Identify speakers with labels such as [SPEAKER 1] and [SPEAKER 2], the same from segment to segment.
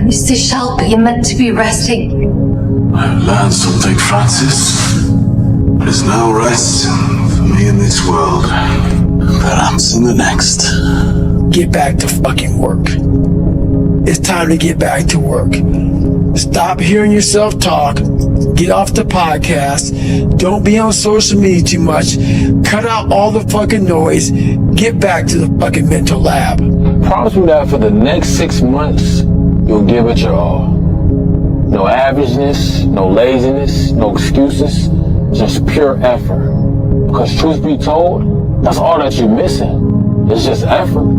[SPEAKER 1] It's the shelter. You're meant to be resting.
[SPEAKER 2] I've learned something, Francis. There's no rest for me in this world. Perhaps in the next.
[SPEAKER 3] Get back to fucking work. It's time to get back to work. Stop hearing yourself talk. Get off the podcast. Don't be on social media too much. Cut out all the fucking noise. Get back to the fucking mental lab.
[SPEAKER 4] Promise me that for the next 6 months, you'll give it your all. No averageness, no laziness, no excuses, just pure effort. Because truth be told, that's all that you're missing. It's just effort.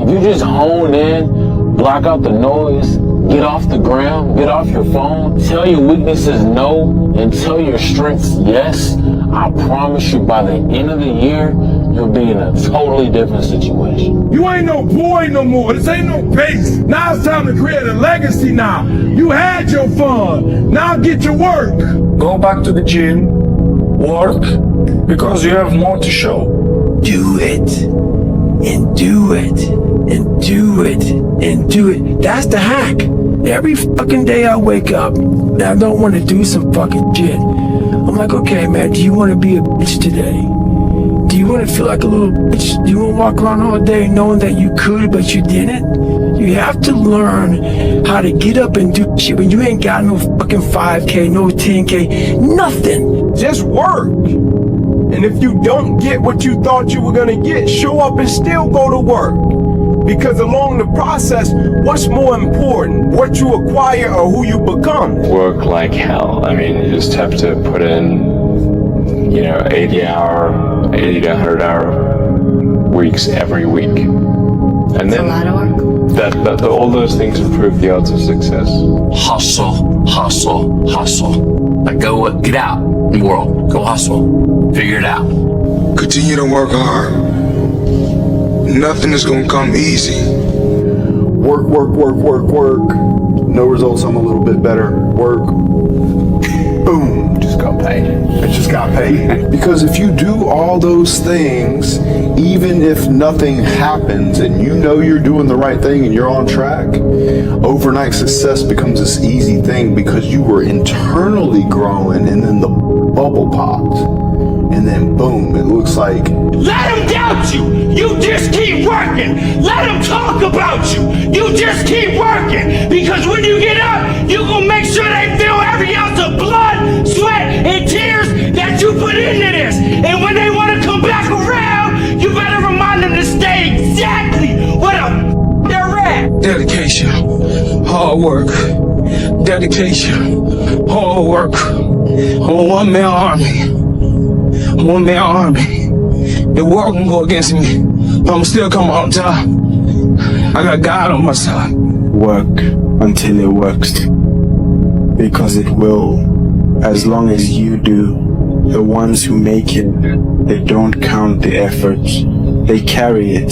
[SPEAKER 4] If you just hone in, block out the noise, get off the ground, get off your phone, tell your weaknesses no, and tell your strengths yes, I promise you by the end of the year, you'll be in a totally different situation.
[SPEAKER 5] You ain't no boy no more. This ain't no base. Now it's time to create a legacy now. You had your fun. Now get to work.
[SPEAKER 3] Go back to the gym. Work. Because you have more to show. Do it. And do it. And do it. And do it. That's the hack. Every fucking day I wake up and I don't want to do some fucking shit. I'm like, okay, man, do you want to be a bitch today? Do you want to feel like a little bitch? Do you want to walk around all day knowing that you could, but you didn't? You have to learn how to get up and do shit when you ain't got no fucking 5K, no 10K, nothing.
[SPEAKER 5] Just work. And if you don't get what you thought you were going to get, show up and still go to work. Because along the process, what's more important? What you acquire or who you become?
[SPEAKER 6] Work like hell. I mean, you just have to put in, 80 to 100 hour weeks every week. And then
[SPEAKER 1] A lot of work.
[SPEAKER 6] that all those things improve the odds of success.
[SPEAKER 7] Hustle, hustle, hustle. Like go get out in the world. Go hustle. Figure it out.
[SPEAKER 8] Continue to work hard. Nothing is gonna come easy.
[SPEAKER 9] Work. No results, I'm a little bit better. Work. Boom.
[SPEAKER 4] Just got paid.
[SPEAKER 9] I just got paid. Because if you do all those things, even if nothing happens and you know you're doing the right thing and you're on track, overnight success becomes this easy thing because you were internally growing and then the bubble popped. And then boom, it looks like...
[SPEAKER 5] Let them doubt you. You just keep working. Let them talk about you. You just keep working. Because when you get up, you gonna make sure they feel every ounce of blood, sweat, and tears that you put into this. And when they want to come back around, you better remind them to stay exactly where they're at.
[SPEAKER 3] Dedication, hard work. Dedication, hard work. I'm a one-man army. One-man army. The world can go against me, but I'm still coming on top. I got God on my side.
[SPEAKER 10] Work until it works. Because it will, as long as you do. The ones who make it, they don't count the effort. They carry it.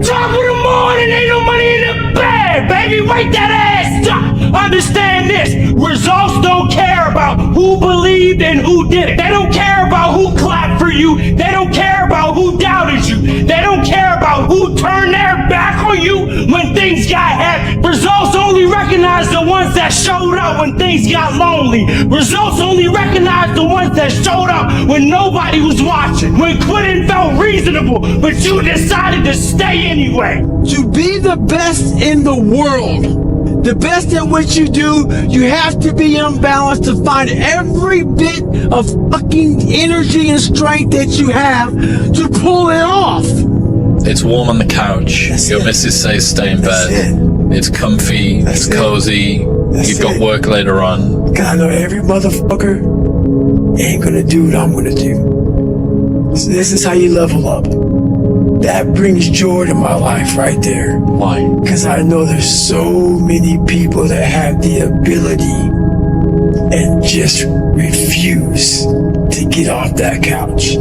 [SPEAKER 5] Top of the morning, ain't no money in the bag, baby. Wake that ass up. Understand this. Results don't care about who believed and who didn't. They don't care about who clapped for you. They don't care about who doubted you. They don't care about who turned their back on you when things got heavy. Results only recognize the ones that showed up when things got lonely. Results only recognize the ones that showed up when nobody was watching. When quitting felt reasonable, but you decided to stay anyway.
[SPEAKER 3] To be the best in the world, the best at what you do, you have to be unbalanced to find every bit of fucking energy and strength that you have to pull it off.
[SPEAKER 7] It's warm on the couch. Your missus says stay in bed. It's comfy. It's cozy. You've got work later on.
[SPEAKER 3] Cause I know every motherfucker ain't gonna do what I'm gonna do. So this is how you level up. That brings joy to my life right there.
[SPEAKER 7] Why?
[SPEAKER 3] Because I know there's so many people that have the ability and just refuse to get off that couch.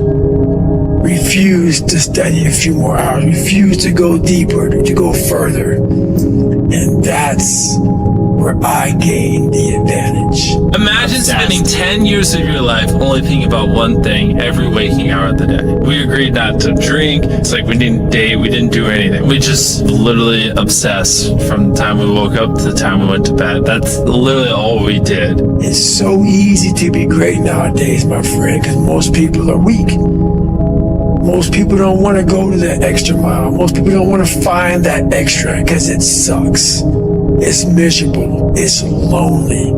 [SPEAKER 3] refuse to study a few more hours, refuse to go deeper, to go further. And that's where I gain the advantage.
[SPEAKER 7] Imagine spending 10 years of your life only thinking about one thing every waking hour of the day. We agreed not to drink. It's like we didn't date. We didn't do anything. We just literally obsessed from the time we woke up to the time we went to bed. That's literally all we did.
[SPEAKER 3] It's so easy to be great nowadays, my friend, because most people are weak. Most people don't want to go to that extra mile. Most people don't want to find that extra because it sucks. It's miserable. It's lonely.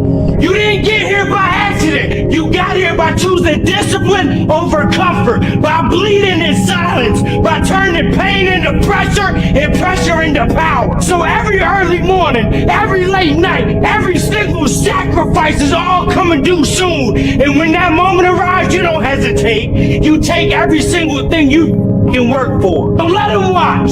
[SPEAKER 5] You didn't get here by accident. You got here by choosing discipline over comfort, by bleeding in silence, by turning pain into pressure and pressure into power. So every early morning, every late night, every single sacrifice is all coming due soon. And when that moment arrives, you don't hesitate. You take every single thing you can work for. So let them watch.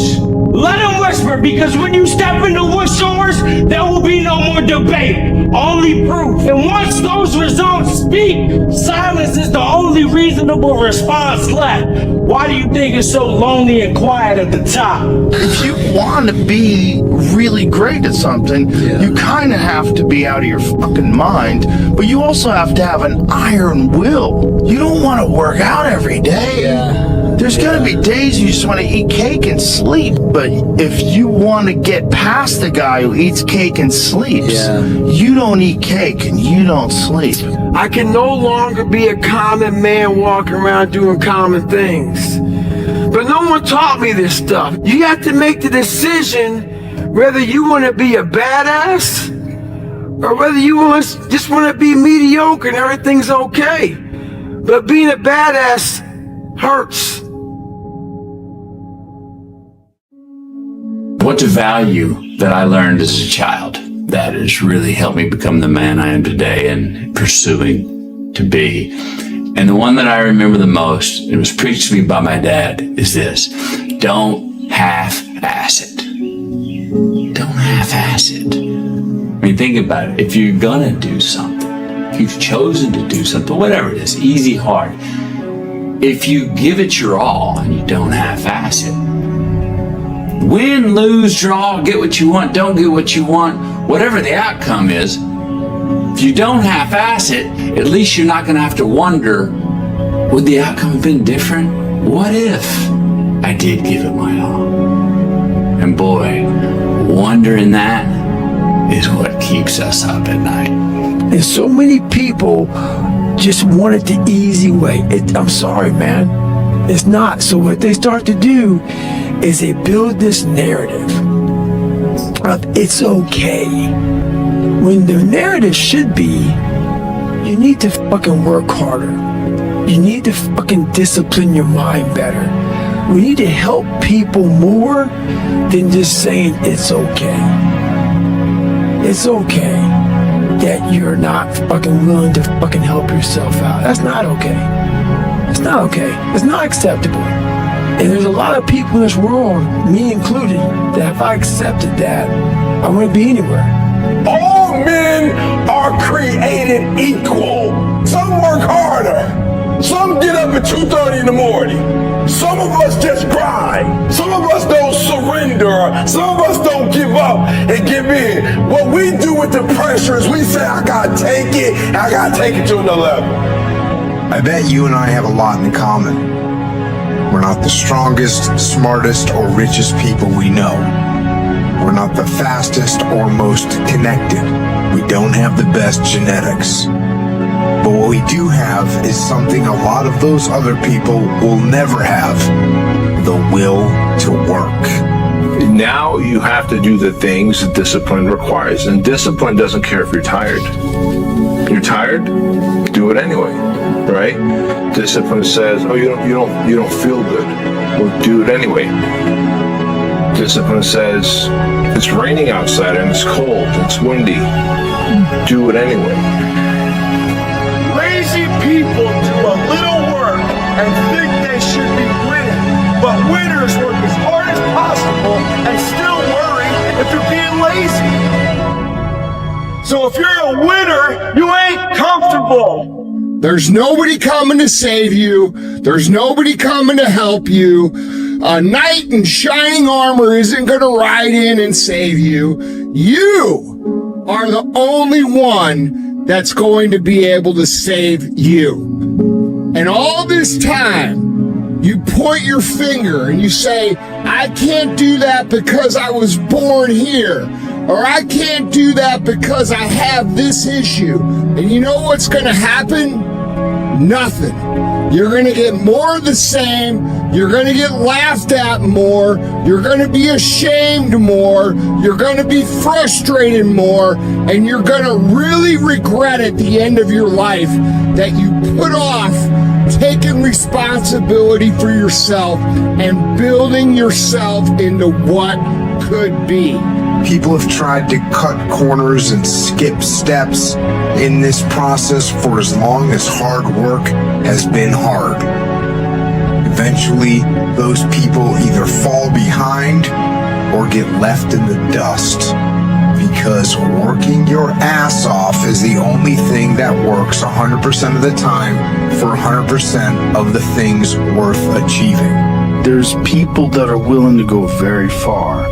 [SPEAKER 5] Let them whisper, because when you step into Wood Shores, there will be no more debate, only proof. And once those results speak, silence is the only reasonable response left. Why do you think it's so lonely and quiet at the top?
[SPEAKER 11] If you want to be really great at something, you kind of have to be out of your fucking mind, but you also have to have an iron will. You don't want to work out every day. There's gonna be days you just want to eat cake and sleep, but if you want to get past the guy who eats cake and sleeps, you don't eat cake and you don't sleep.
[SPEAKER 12] I can no longer be a common man walking around doing common things. But no one taught me this stuff. You have to make the decision whether you want to be a badass or whether you just want to be mediocre and everything's okay. But being a badass hurts.
[SPEAKER 13] What's a value that I learned as a child that has really helped me become the man I am today and pursuing to be? And the one that I remember the most, it was preached to me by my dad, is this: don't half-ass it. Don't half-ass it. I mean, think about it. If you're gonna do something, if you've chosen to do something, whatever it is, easy, hard, if you give it your all and you don't half-ass it, win, lose, draw, get what you want, don't get what you want, whatever the outcome is, if you don't half-ass it, at least you're not going to have to wonder, would the outcome have been different? What if I did give it my all? And boy, wondering that is what keeps us up at night.
[SPEAKER 3] And so many people just want it the easy way. I'm sorry, man. It's not. So what they start to do is they build this narrative of it's okay. When the narrative should be, you need to fucking work harder. You need to fucking discipline your mind better. We need to help people more than just saying it's okay. It's okay that you're not fucking willing to fucking help yourself out. That's not okay. It's not okay. It's not acceptable. And there's a lot of people in this world, me included, that if I accepted that, I wouldn't be anywhere.
[SPEAKER 8] All men are created equal. Some work harder. Some get up at 2:30 in the morning. Some of us just grind. Some of us don't surrender. Some of us don't give up and give in. What we do with the pressure is we say, I gotta take it, I gotta take it to another level.
[SPEAKER 14] I bet you and I have a lot in common. We're not the strongest, smartest, or richest people we know. We're not the fastest or most connected. We don't have the best genetics. But what we do have is something a lot of those other people will never have: the will to work.
[SPEAKER 15] Now you have to do the things that discipline requires, and discipline doesn't care if you're tired. You're tired? Do it anyway, right? Discipline says, oh, you don't feel good. Well, do it anyway. Discipline says, it's raining outside and it's cold, it's windy. Do it anyway.
[SPEAKER 12] Lazy people do a little work and think they should be winning, but winners work as hard as possible and still worry if they're being lazy. So if you're a winner, you ain't comfortable.
[SPEAKER 8] There's nobody coming to save you. There's nobody coming to help you. A knight in shining armor isn't going to ride in and save you. You are the only one that's going to be able to save you. And all this time, you point your finger and you say, I can't do that because I was born here. Or I can't do that because I have this issue. And you know what's going to happen? Nothing. You're going to get more of the same. You're going to get laughed at more. You're going to be ashamed more. You're going to be frustrated more. And you're going to really regret at the end of your life that you put off taking responsibility for yourself and building yourself into what could be.
[SPEAKER 14] People have tried to cut corners and skip steps in this process for as long as hard work has been hard. Eventually, those people either fall behind or get left in the dust, because working your ass off is the only thing that works 100% of the time for 100% of the things worth achieving.
[SPEAKER 11] There's people that are willing to go very far,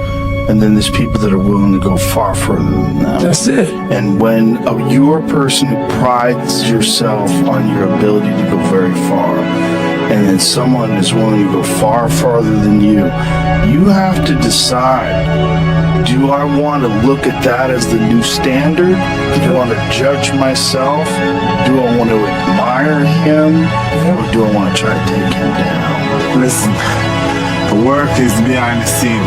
[SPEAKER 11] and then there's people that are willing to go far further than that.
[SPEAKER 3] That's it.
[SPEAKER 11] And when you're a person who prides yourself on your ability to go very far, and then someone is willing to go far farther than you have to decide, do I want to look at that as the new standard? Do I want to judge myself? Do I want to admire him? Or do I want to try to take him down?
[SPEAKER 10] Listen, the work is behind the scene.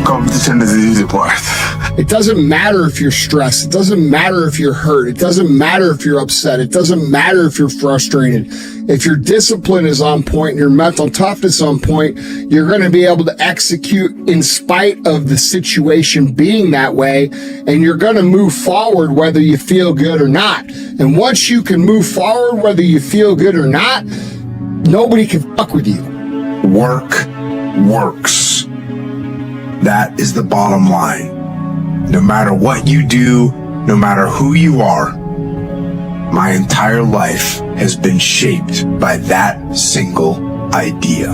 [SPEAKER 10] Competition is the easy part.
[SPEAKER 8] It doesn't matter if you're stressed. It doesn't matter if you're hurt. It doesn't matter if you're upset. It doesn't matter if you're frustrated. If your discipline is on point and your mental toughness on point, you're going to be able to execute in spite of the situation being that way, and you're going to move forward whether you feel good or not. And once you can move forward whether you feel good or not, nobody can fuck with you.
[SPEAKER 14] Work works. That is the bottom line. No matter what you do, no matter who you are, my entire life has been shaped by that single idea.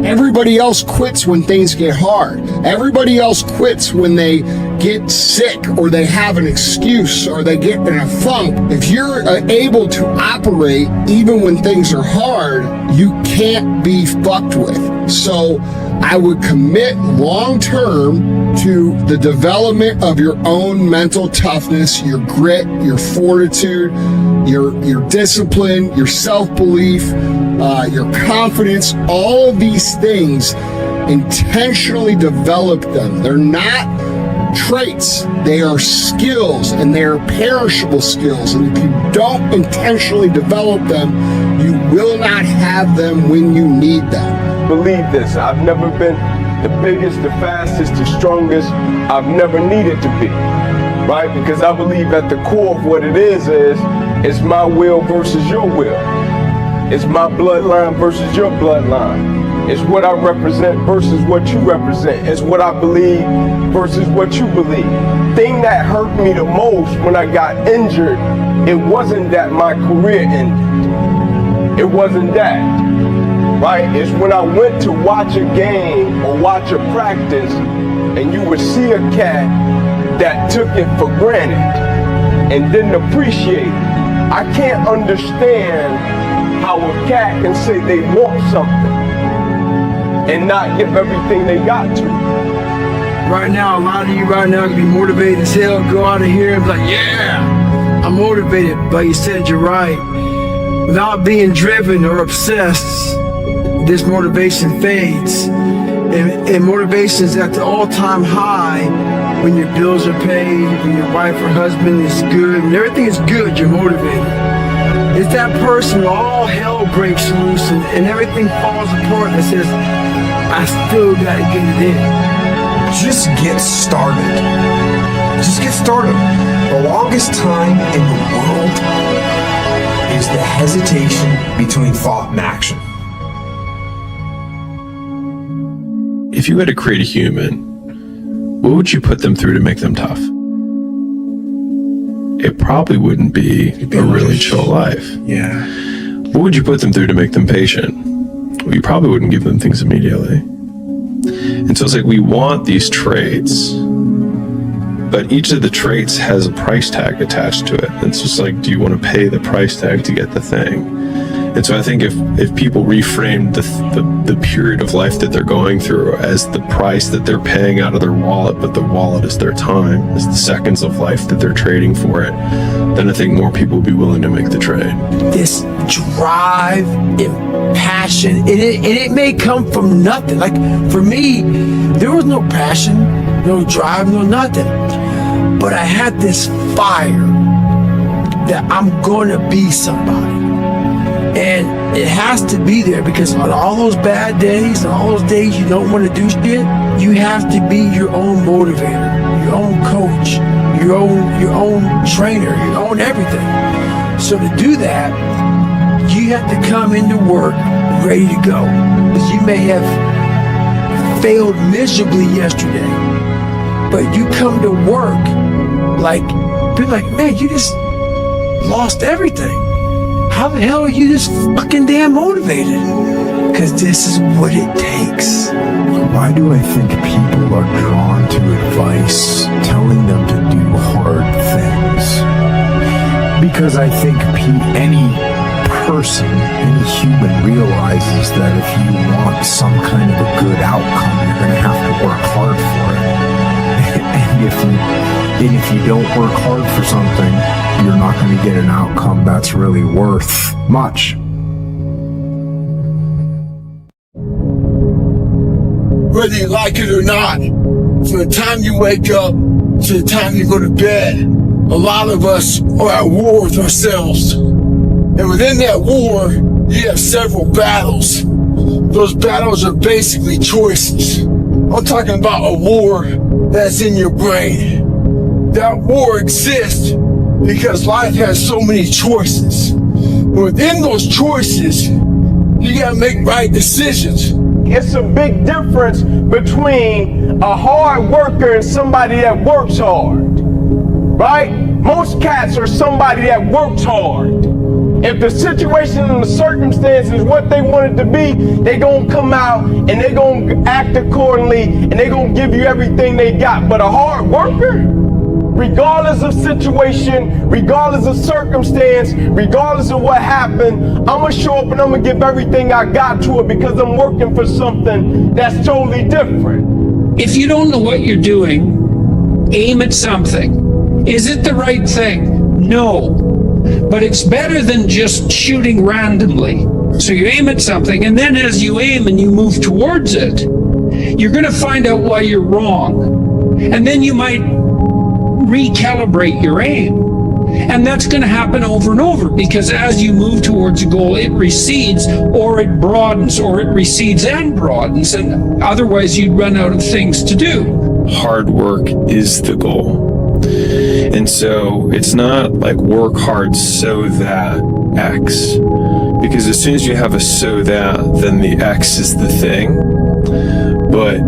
[SPEAKER 8] Everybody else quits when things get hard. Everybody else quits when they get sick or they have an excuse or they get in a funk. If you're able to operate even when things are hard, you can't be fucked with. So I would commit long term to the development of your own mental toughness, your grit, your fortitude, your discipline, your self-belief, your confidence. All of these things, intentionally develop them. They're not traits, they are skills, and they are perishable skills. And if you don't intentionally develop them, you will not have them when you need them.
[SPEAKER 3] Believe this, I've never been the biggest, the fastest, the strongest. I've never needed to be, right? Because I believe at the core of what it is it's my will versus your will. It's my bloodline versus your bloodline. It's what I represent versus what you represent. It's what I believe versus what you believe. Thing that hurt me the most when I got injured, it wasn't that my career ended. It wasn't that. Right? It's when I went to watch a game or watch a practice and you would see a cat that took it for granted and didn't appreciate it. I can't understand how a cat can say they want something and not give everything they got to.
[SPEAKER 12] Right now, a lot of you right now can be motivated as hell, go out of here and be like, yeah, I'm motivated. But you said you're right. Without being driven or obsessed, this motivation fades. And motivation is at the all-time high when your bills are paid, when your wife or husband is good, when everything is good, you're motivated. It's that person where all hell breaks loose and everything falls apart that says, I still gotta get it in.
[SPEAKER 14] Just get started. Just get started. The longest time in the world is the hesitation between thought and action.
[SPEAKER 6] If you had to create a human, what would you put them through to make them tough?
[SPEAKER 16] it probably wouldn't be a really chill life.
[SPEAKER 9] Yeah.
[SPEAKER 16] What would you put them through to make them patient? Well, you probably wouldn't give them things immediately. And so it's like we want these traits, but each of the traits has a price tag attached to it. It's just like, do you want to pay the price tag to get the thing? And so I think if people reframed the period of life that they're going through as the price that they're paying out of their wallet, but the wallet is their time, is the seconds of life that they're trading for it, then I think more people will be willing to make the trade.
[SPEAKER 12] This drive and passion, and it may come from nothing. Like for me, there was no passion, no drive, no nothing. But I had this fire that I'm gonna be somebody. And it has to be there because on all those bad days and all those days you don't want to do shit, you have to be your own motivator, your own coach, your own trainer, your own everything. So to do that, you have to come into work ready to go. Because you may have failed miserably yesterday, but you come to work like, be like, man, you just lost everything. How the hell are you this fucking damn motivated? Because this is what it takes.
[SPEAKER 14] Why do I think people are drawn to advice telling them to do hard things? Because I think any person, any human realizes that if you want some kind of a good outcome, you're going to have to work hard for it. And if you don't work hard for something, you're not going to get an outcome that's really worth much.
[SPEAKER 8] Whether you like it or not, from the time you wake up to the time you go to bed, a lot of us are at war with ourselves. And within that war, you have several battles. Those battles are basically choices. I'm talking about a war that's in your brain. That war exists because life has so many choices. Within those choices, you gotta make right decisions.
[SPEAKER 5] It's a big difference between a hard worker and somebody that works hard, right? Most cats are somebody that works hard. If the situation and the circumstances is what they want it to be, they gonna come out and they gonna act accordingly and they gonna give you everything they got. But a hard worker, regardless of situation, regardless of circumstance, regardless of what happened, I'm gonna show up and I'm gonna give everything I got to it because I'm working for something that's totally different.
[SPEAKER 17] If you don't know what you're doing, aim at something. Is it the right thing? No. But it's better than just shooting randomly. So you aim at something, and then as you aim and you move towards it, you're gonna find out why you're wrong. And then you might recalibrate your aim. And that's going to happen over and over because as you move towards a goal, it recedes or it broadens or it recedes and broadens. And otherwise you'd run out of things to do.
[SPEAKER 16] Hard work is the goal. And so it's not like work hard so that X. Because as soon as you have a so that, then the X is the thing. But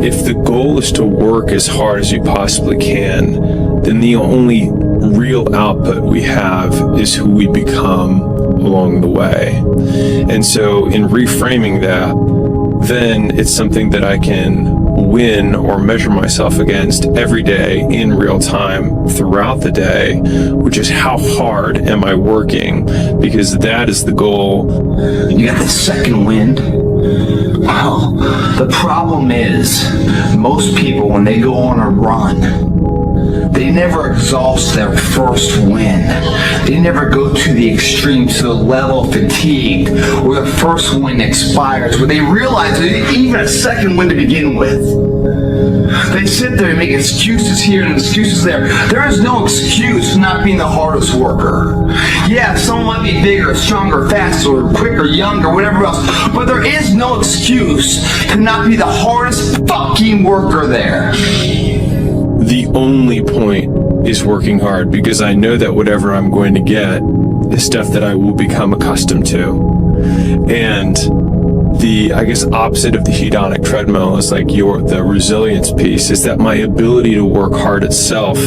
[SPEAKER 16] if the goal is to work as hard as you possibly can, then the only real output we have is who we become along the way. And so in reframing that, then it's something that I can win or measure myself against every day in real time throughout the day, which is how hard am I working, because that is the goal.
[SPEAKER 18] You got the second wind. Well, the problem is most people, when they go on a run, they never exhaust their first win. They never go to the extreme, to the level of fatigue where the first win expires, where they realize there's even a second win to begin with. They sit there and make excuses here and excuses there. There is no excuse for not being the hardest worker. Yeah, someone might be bigger, stronger, faster, quicker, younger, whatever else, but there is no excuse to not be the hardest fucking worker there.
[SPEAKER 16] The only point is working hard, because I know that whatever I'm going to get is stuff that I will become accustomed to. And the, I guess, opposite of the hedonic treadmill is like the resilience piece, is that my ability to work hard itself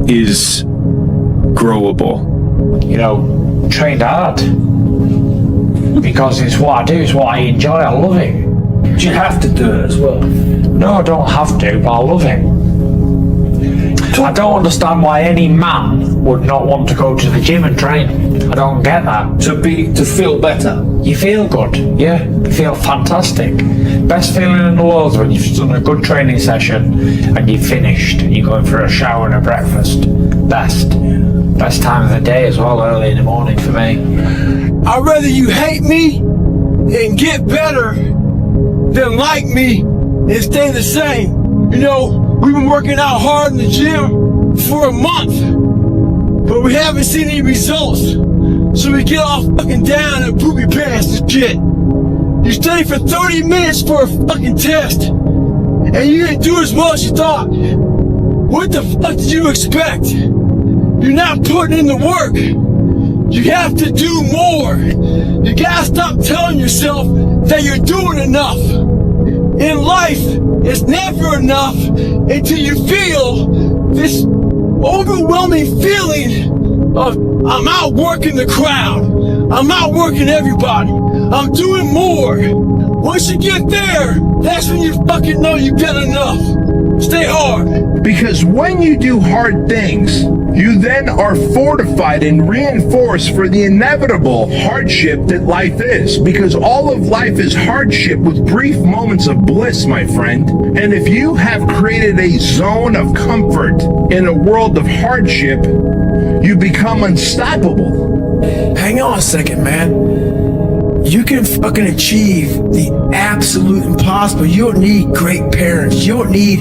[SPEAKER 16] is growable?
[SPEAKER 19] You know, trained hard. Because it's what I do, it's what I enjoy, I love it.
[SPEAKER 3] Do you have to do it as well?
[SPEAKER 19] No, I don't have to, but I love it. I don't understand why any man would not want to go to the gym and train. I don't get that.
[SPEAKER 3] To feel better.
[SPEAKER 19] You feel good, yeah. You feel fantastic. Best feeling in the world is when you've done a good training session and you've finished and you're going for a shower and a breakfast. Best time of the day as well, early in the morning for me.
[SPEAKER 5] I'd rather you hate me and get better than like me and stay the same. You know, we've been working out hard in the gym for a month, but we haven't seen any results. So we get all fucking down and poopy pants and shit. You study for 30 minutes for a fucking test, and you didn't do as well as you thought. What the fuck did you expect? You're not putting in the work. You have to do more. You gotta stop telling yourself that you're doing enough. In life, it's never enough until you feel this overwhelming feeling of I'm outworking the crowd. I'm outworking everybody. I'm doing more. Once you get there, that's when you fucking know you get enough. Stay hard.
[SPEAKER 11] Because when you do hard things, you then are fortified and reinforced for the inevitable hardship that life is. Because all of life is hardship with brief moments of bliss, my friend. And if you have created a zone of comfort in a world of hardship, you become unstoppable.
[SPEAKER 5] Hang on a second, man. You can fucking achieve the absolute impossible. You don't need great parents. You don't need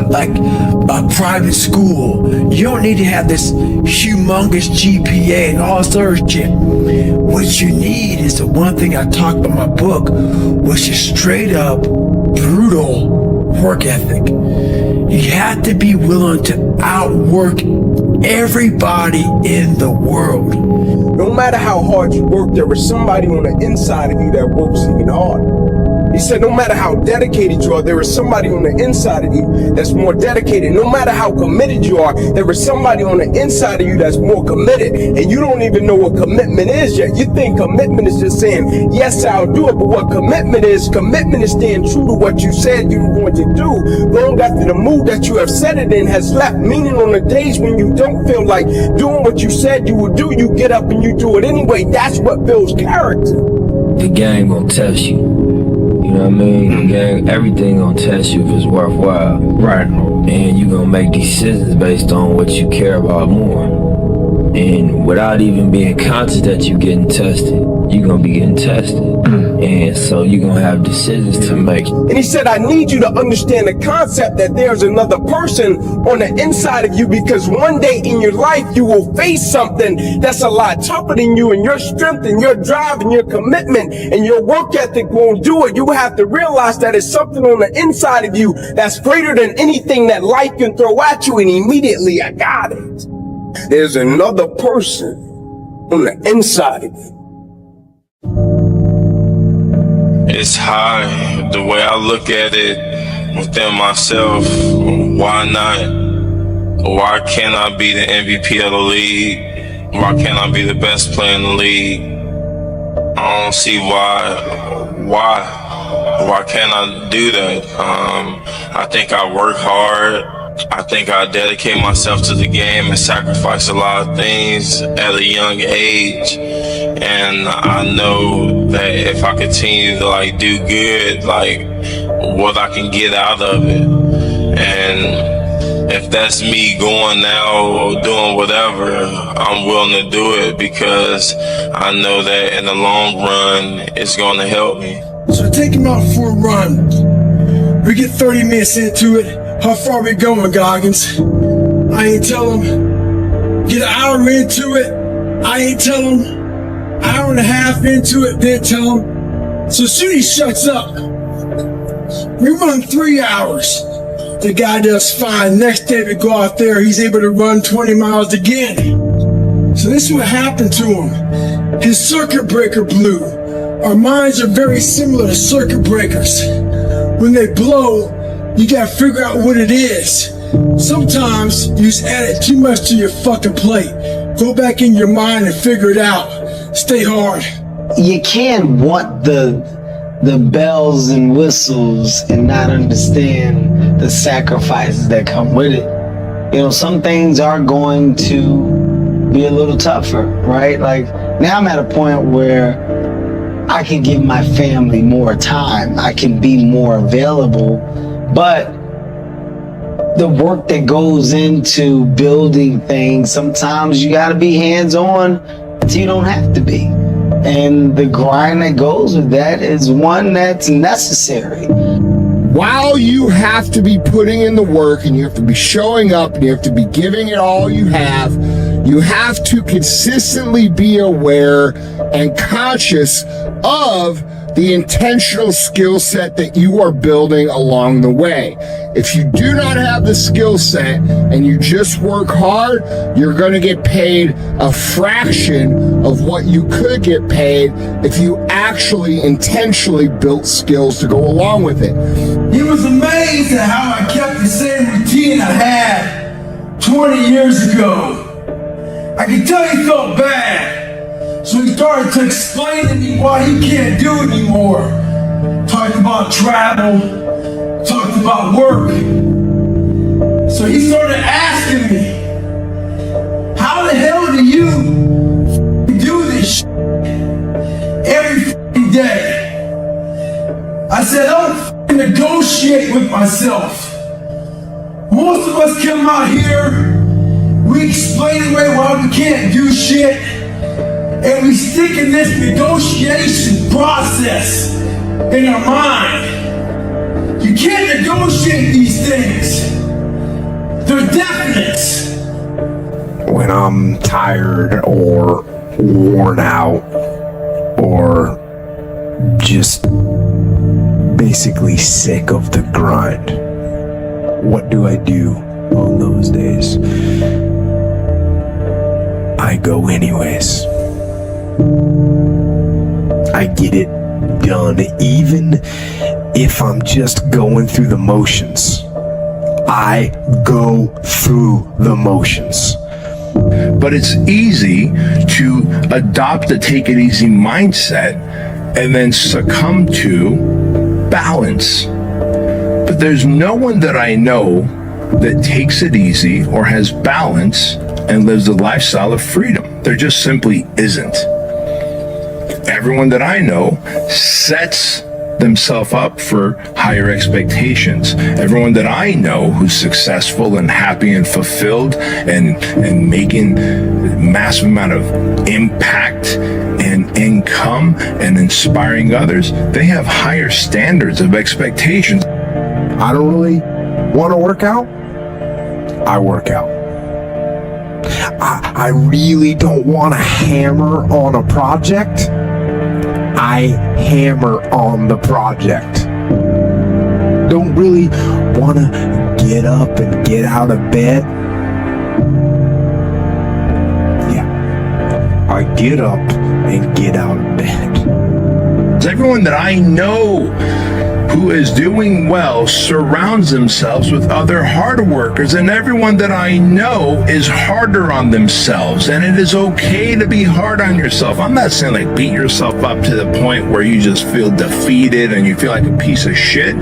[SPEAKER 5] like a private school. You don't need to have this humongous GPA and all this other shit. What you need is the one thing I talk about in my book, which is straight up brutal work ethic. You have to be willing to outwork everybody in the world.
[SPEAKER 8] No matter how hard you work, there is somebody on the inside of you that works even harder. He said, no matter how dedicated you are, there is somebody on the inside of you that's more dedicated. No matter how committed you are, there is somebody on the inside of you that's more committed. And you don't even know what commitment is yet. You think commitment is just saying, yes, I'll do it. But what commitment is staying true to what you said you were going to do. Long after the mood that you have set it in has left, meaning on the days when you don't feel like doing what you said you would do, you get up and you do it anyway. That's what builds character.
[SPEAKER 20] The game gonna test you. You know what I mean? The game, everything gonna test you if it's worthwhile.
[SPEAKER 19] Right.
[SPEAKER 20] And you gonna make decisions based on what you care about more. And without even being conscious that you're getting tested, you're gonna be getting tested. And so you're gonna have decisions to make.
[SPEAKER 8] And he said, I need you to understand the concept that there's another person on the inside of you, because one day in your life you will face something that's a lot tougher than you, and your strength and your drive and your commitment and your work ethic won't do it. You will have to realize that it's something on the inside of you that's greater than anything that life can throw at you, and immediately I got it. There's another person on the inside of you.
[SPEAKER 21] It's high, the way I look at it within myself. Why not? Why can't I be the MVP of the league? Why can't I be the best player in the league? I don't see why can't I do that? I think I work hard. I think I dedicate myself to the game and sacrifice a lot of things at a young age. And I know that if I continue to do good, what I can get out of it. And if that's me going now or doing whatever, I'm willing to do it because I know that in the long run, it's going to help me.
[SPEAKER 5] So take him out for a run. We get 30 minutes into it. How far we going, Goggins? I ain't tell him. Get an hour into it. I ain't tell him. Hour and a half into it, then tell him. So soon he shuts up. We run 3 hours. The guy does fine. Next day we go out there, he's able to run 20 miles again. So this is what happened to him. His circuit breaker blew. Our minds are very similar to circuit breakers. When they blow, you gotta figure out what it is. Sometimes you just add it too much to your fucking plate.
[SPEAKER 8] Go back in your mind and figure it out. Stay hard.
[SPEAKER 2] You can't want the bells and whistles and not understand the sacrifices that come with it. You know, some things are going to be a little tougher, right? Like now I'm at a point where I can give my family more time. I can be more available, but the work that goes into building things, sometimes you got to be hands-on until you don't have to be. And the grind that goes with that is one that's necessary.
[SPEAKER 8] While you have to be putting in the work and you have to be showing up and you have to be giving it all you have to consistently be aware and conscious of the intentional skill set that you are building along the way. If you do not have the skill set and you just work hard, you're going to get paid a fraction of what you could get paid if you actually intentionally built skills to go along with it.
[SPEAKER 5] He was amazed at how I kept the same routine I had 20 years ago. I could tell he felt bad. So he started to explain to me why he can't do it anymore. Talked about travel, talked about work. So he started asking me, how the hell do you do this every day? I said, I don't negotiate with myself. Most of us come out here, we explain away why we can't do shit, and we stick in this negotiation process in our mind. You can't negotiate these things. They're definite.
[SPEAKER 14] When I'm tired or worn out or just basically sick of the grind, what do I do on those days? I go anyways. I get it done, even if I'm just going through the motions. I go through the motions.
[SPEAKER 3] But it's easy to adopt a take it easy mindset and then succumb to balance. But there's no one that I know that takes it easy or has balance and lives a lifestyle of freedom. There just simply isn't. Everyone that I know sets themselves up for higher expectations. Everyone that I know who's successful and happy and fulfilled and making massive amount of impact and income and inspiring others, they have higher standards of expectations.
[SPEAKER 14] I don't really want to work out. I work out. I really don't want to hammer on a project. I hammer on the project. Don't really want to get up and get out of bed. Yeah, I get up and get out of bed.
[SPEAKER 3] Everyone that I know who is doing well surrounds themselves with other hard workers, and everyone that I know is harder on themselves, and it is okay to be hard on yourself. I'm not saying like beat yourself up to the point where you just feel defeated and you feel like a piece of shit,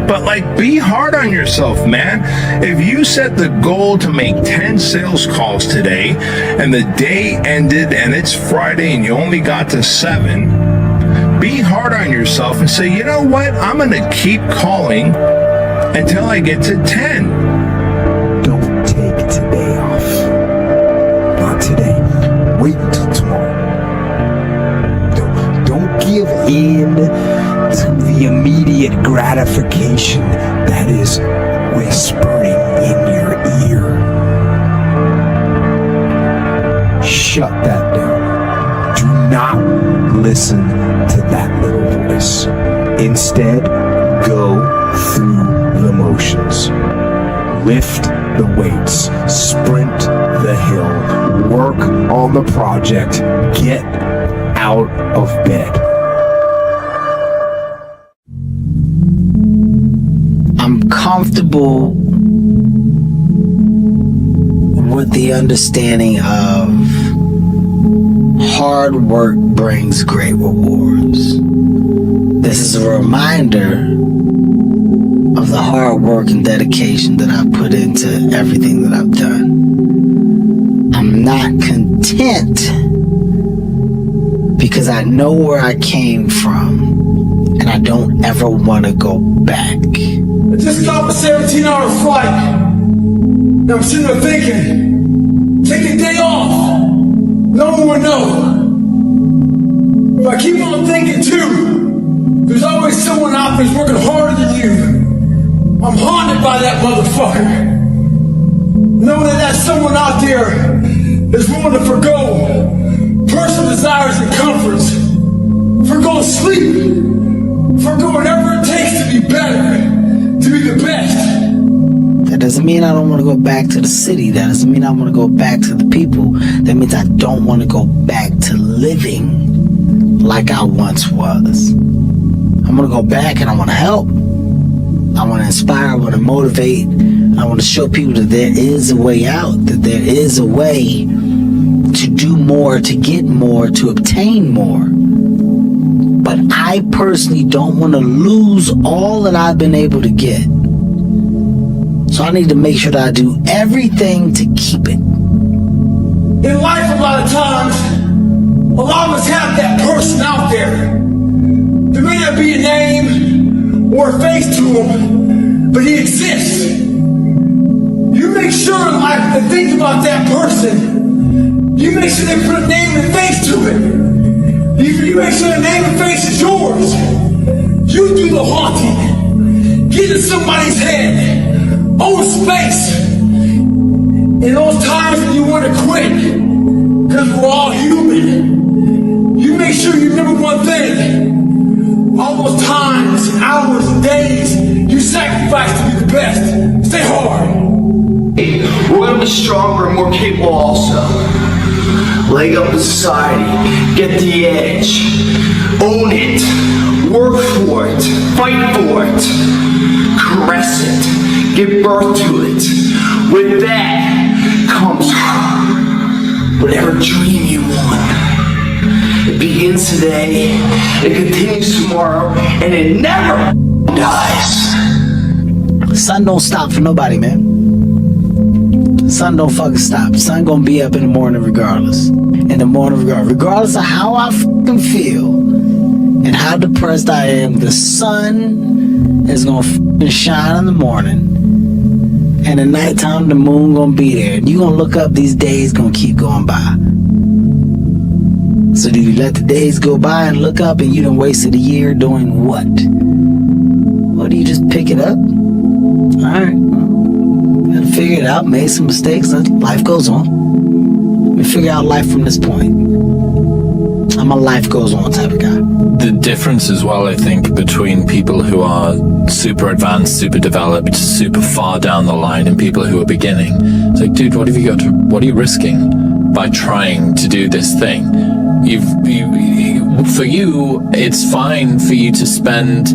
[SPEAKER 3] but like be hard on yourself, man. If you set the goal to make 10 sales calls today and the day ended and it's Friday and you only got to 7, be hard on yourself and say, you know what? I'm going to keep calling until I get to 10.
[SPEAKER 14] Don't take today off. Not today. Wait until tomorrow. Don't give in to the immediate gratification that is whispering in your ear. Shut that down. Do not listen to that little voice. Instead, go through the motions. Lift the weights, sprint the hill, work on the project, get out of bed.
[SPEAKER 2] I'm comfortable with the understanding of hard work brings great rewards. This is a reminder of the hard work and dedication that I've put into everything that I've done. I'm not content because I know where I came from and I don't ever want to go back.
[SPEAKER 8] I just got off a 17-hour flight. And I'm sitting there thinking, take a day off. No one will know. If I keep on thinking too, there's always someone out there who's working harder than you. I'm haunted by that motherfucker. Knowing that that someone out there is willing to forgo personal desires and comforts, forgo sleep, forgo whatever it takes to be better, to be the best.
[SPEAKER 2] That doesn't mean I don't want to go back to the city. That doesn't mean I want to go back to the people. That means I don't want to go back to living like I once was. I want to go back and I want to help. I want to inspire, I want to motivate, I want to show people that there is a way out, that there is a way to do more, to get more, to obtain more. But I personally don't want to lose all that I've been able to get. So I need to make sure that I do everything to keep it.
[SPEAKER 8] In life, a lot of times, a lot of us have that person out there. There may not be a name or a face to him, but he exists. You make sure in life to think about that person. You make sure they put a name and face to it. You make sure the name and face is yours. You do the haunting. Get in somebody's head. Own space. In those times when you want to quit, because we're all human, you make sure you remember one thing. All those times, hours, days, you sacrifice to be the best. Stay hard.
[SPEAKER 18] We're going to be stronger and more capable also. Leg up in society. Get the edge. Own it. Work for it. Fight for it. Caress it. Give birth to it. With that comes whatever dream you want. It begins today, it continues tomorrow, and it never dies.
[SPEAKER 2] Sun don't stop for nobody, man. Sun don't fucking stop. Sun gonna be up in the morning regardless. In the morning regardless of how I fucking feel and how depressed I am, the sun is gonna fucking shine in the morning. And at nighttime, the moon gonna be there. And you gonna look up, these days gonna keep going by. So do you let the days go by and look up and you done wasted a year doing what? Or do you just pick it up? Alright, well, figure it out, made some mistakes, life goes on. We figure out life from this point. I'm a life goes on type of guy.
[SPEAKER 7] The difference as well, I think, between people who are super advanced, super developed, super far down the line and people who are beginning. It's like, dude, what are you risking by trying to do this thing? For you, it's fine for you to spend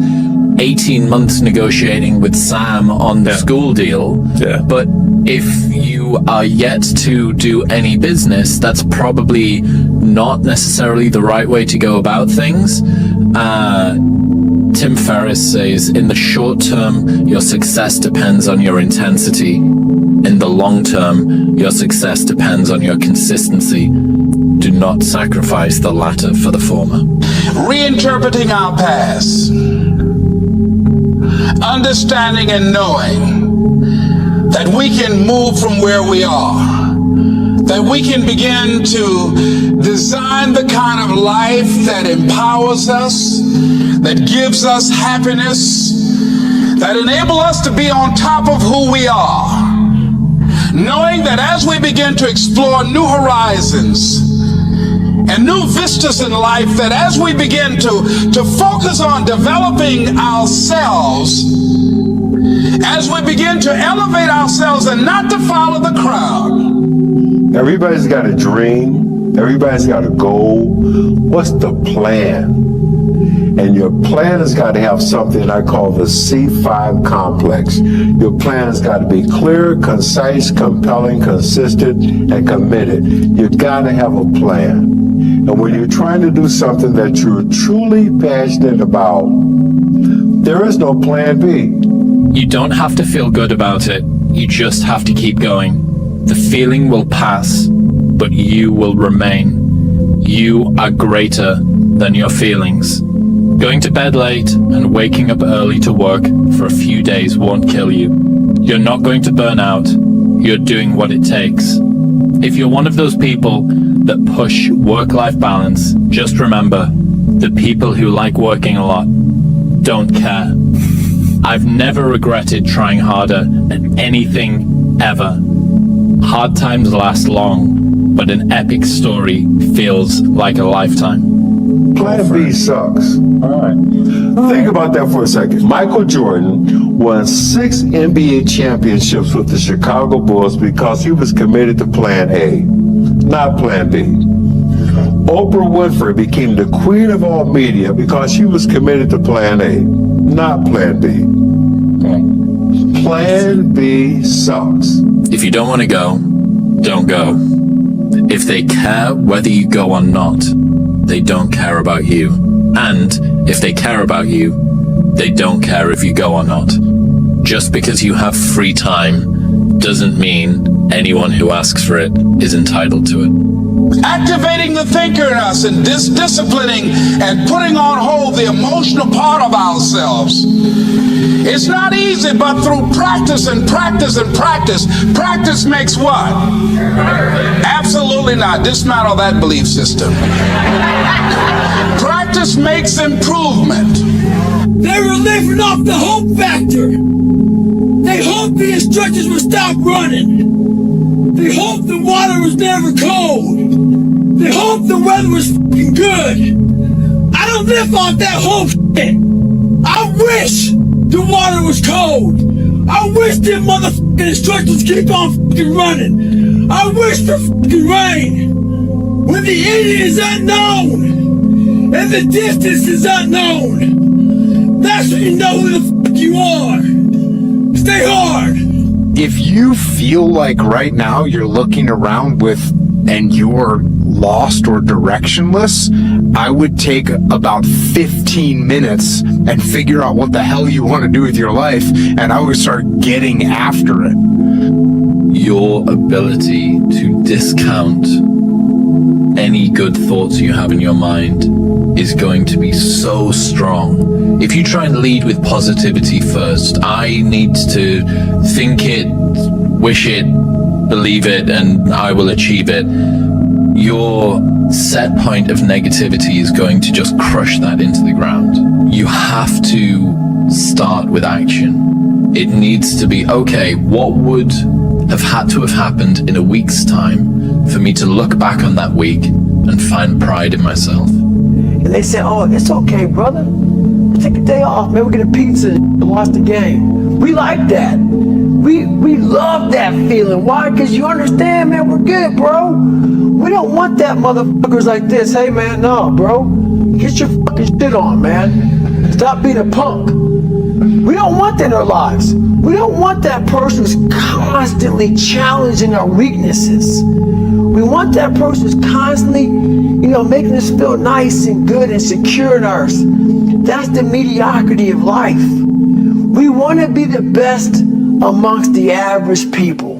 [SPEAKER 7] 18 months negotiating with Sam on the school deal. Yeah. But if you are yet to do any business, that's probably not necessarily the right way to go about things. Tim Ferriss says, in the short term, your success depends on your intensity. In the long term, your success depends on your consistency. Do not sacrifice the latter for the former.
[SPEAKER 1] Reinterpreting our past. Understanding and knowing that we can move from where we are. That we can begin to design the kind of life that empowers us, that gives us happiness, that enable us to be on top of who we are. Knowing that as we begin to explore new horizons and new vistas in life, that as we begin to focus on developing ourselves, as we begin to elevate ourselves and not to follow the crowd.
[SPEAKER 8] Everybody's got a dream. Everybody's got a goal. What's the plan? And your plan has got to have something I call the C5 complex. Your plan has got to be clear, concise, compelling, consistent, and committed. You got to have a plan. And when you're trying to do something that you're truly passionate about, there is no plan B.
[SPEAKER 7] You don't have to feel good about it. You just have to keep going. The feeling will pass, but you will remain. You are greater than your feelings. Going to bed late and waking up early to work for a few days won't kill you. You're not going to burn out. You're doing what it takes. If you're one of those people that push work-life balance, just remember, the people who like working a lot don't care. I've never regretted trying harder at anything ever. Hard times last long, but an epic story feels like a lifetime.
[SPEAKER 8] Plan B sucks. All right. Think about that for a second. Michael Jordan won 6 NBA championships with the Chicago Bulls because he was committed to Plan A, not Plan B. Oprah Winfrey became the queen of all media because she was committed to Plan A, not Plan B. Plan B sucks.
[SPEAKER 7] If you don't want to go, don't go. If they care whether you go or not, they don't care about you. And if they care about you, they don't care if you go or not. Just because you have free time doesn't mean anyone who asks for it is entitled to it.
[SPEAKER 1] Activating the thinker in us and disciplining and putting on hold the emotional part of ourselves. It's not easy, but through practice and practice and practice, practice makes what? Absolutely not. Dismantle that belief system. Practice makes improvement.
[SPEAKER 5] They were living off the hope factor. They hoped the instructors would stop running. They hoped the water was never cold. They hoped the weather was fucking good. I don't live off that hope shit. I wish the water was cold. I wish them motherfucking instructors keep on fucking running. I wish for fucking rain. When the end is unknown and the distance is unknown, that's when you know who the fuck you are. Stay hard.
[SPEAKER 14] If you feel like right now you're looking around and you're lost or directionless, I would take about 15 minutes and figure out what the hell you want to do with your life, and I would start getting after it.
[SPEAKER 7] Your ability to discount any good thoughts you have in your mind is going to be so strong. If you try and lead with positivity first, I need to think it, wish it, believe it, and I will achieve it. Your set point of negativity is going to just crush that into the ground. You have to start with action. It needs to be, okay, what would have had to have happened in a week's time for me to look back on that week and find pride in myself?
[SPEAKER 12] And they said, oh, it's okay, brother. Take a day off, man. We'll get a pizza and watch the game. We like that. We love that feeling. Why? Because you understand, man, we're good, bro. We don't want that motherfuckers like this. Hey, man, no, bro. Get your fucking shit on, man. Stop being a punk. We don't want that in our lives. We don't want that person who's constantly challenging our weaknesses. We want that person who's constantly, making us feel nice and good and secure in ours. That's the mediocrity of life. We want to be the best amongst the average people.